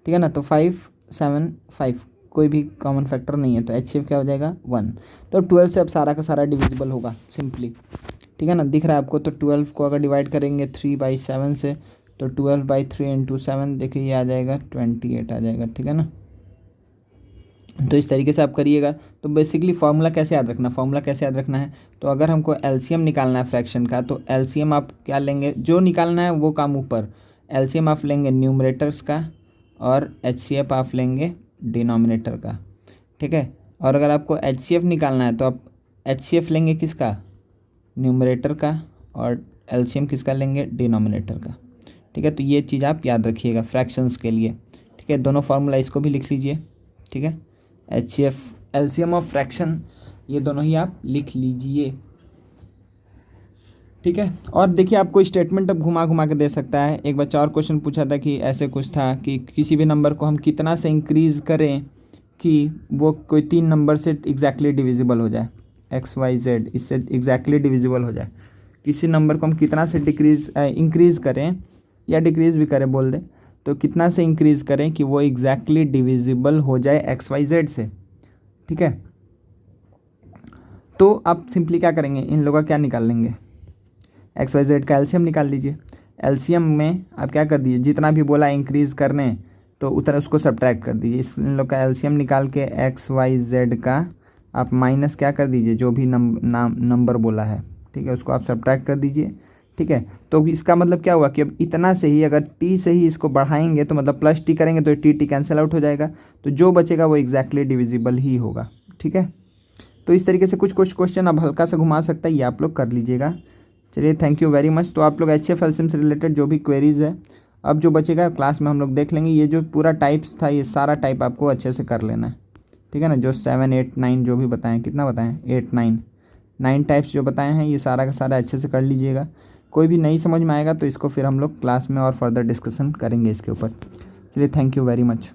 ठीक है ना, तो 5 7 5 कोई भी कॉमन फैक्टर नहीं है, तो एचसीएफ क्या हो जाएगा 1। तो 12 से अब सारा का सारा डिविजिबल होगा सिंपली। ठीक है ना, दिख रहा है आपको, तो 12 को अगर डिवाइड करेंगे 3/7 से तो 12/3 इंटू 7 देखिए ये आ जाएगा 28 आ जाएगा, ठीक है ना। तो इस तरीके से आप करिएगा। तो बेसिकली फार्मूला कैसे याद रखना, फार्मूला कैसे याद रखना है, तो अगर हमको एलसीएम निकालना है फ्रैक्शन का, तो एलसीएम आप क्या लेंगे, जो निकालना है वो काम ऊपर, एलसीएम आप लेंगे न्यूमरेटर्स का और एचसीएफ आप लेंगे डिनोमिनेटर का, ठीक है। और अगर आपको एचसीएफ निकालना है तो आप एचसीएफ लेंगे किसका, न्यूमरेटर का, और एलसीएम किसका लेंगे, डिनोमिनेटर का, ठीक है। तो ये चीज़ आप याद रखिएगा फ्रैक्शंस के लिए, ठीक है। दोनों फार्मूला इसको भी लिख लीजिए, ठीक है। एचसीएफ, एलसीएम ऑफ फ्रैक्शन, ये दोनों ही आप लिख लीजिए, ठीक है। और देखिए आपको स्टेटमेंट अब घुमा घुमा के दे सकता है। एक बच्चा और क्वेश्चन पूछा था कि ऐसे कुछ था कि किसी भी नंबर को हम कितना से इंक्रीज़ करें कि वो कोई 3 नंबर से एग्जैक्टली डिविजिबल हो जाए, XYZ इससे एग्जैक्टली डिविजिबल हो जाए। किसी नंबर को हम कितना से इंक्रीज़ करें या डिक्रीज़ भी करें बोल दें, तो कितना से इंक्रीज़ करें कि वो एग्जैक्टली डिविजिबल हो जाए XYZ से, ठीक है। तो आप सिंपली क्या करेंगे, इन लोगों का क्या निकाल लेंगे, XYZ का एलसीएम निकाल लीजिए। एलसीएम में आप क्या कर दीजिए, जितना भी बोला इंक्रीज़ करने तो उतना उसको सब्ट्रैक्ट कर दीजिए। इन लोग का एलसीएम निकाल के XYZ का आप माइनस क्या कर दीजिए, जो भी नंबर बोला है, ठीक है, उसको आप सब्ट्रैक्ट कर दीजिए, ठीक है। तो इसका मतलब क्या हुआ कि अब इतना से ही अगर टी से ही इसको बढ़ाएंगे तो मतलब प्लस टी करेंगे तो टी कैंसिल आउट हो जाएगा, तो जो बचेगा वो एग्जैक्टली डिविजिबल ही होगा, ठीक है। तो इस तरीके से कुछ क्वेश्चन अब हल्का सा घुमा सकता है, ये आप लोग कर लीजिएगा। चलिए थैंक यू वेरी मच। तो आप लोग एचसीएफ एलसीएम से रिलेटेड जो भी क्वेरीज़ है अब जो बचेगा क्लास में हम लोग देख लेंगे। ये जो पूरा टाइप्स था ये सारा टाइप आपको अच्छे से कर लेना है, ठीक है ना। जो 7, 8, 9 जो भी बताएं, कितना बताएं, 8, 9 टाइप्स जो बताए हैं ये सारा का सारा अच्छे से कर लीजिएगा। कोई भी नहीं समझ में आएगा तो इसको फिर हम लोग क्लास में और फर्दर डिस्कशन करेंगे इसके ऊपर। चलिए थैंक यू वेरी मच।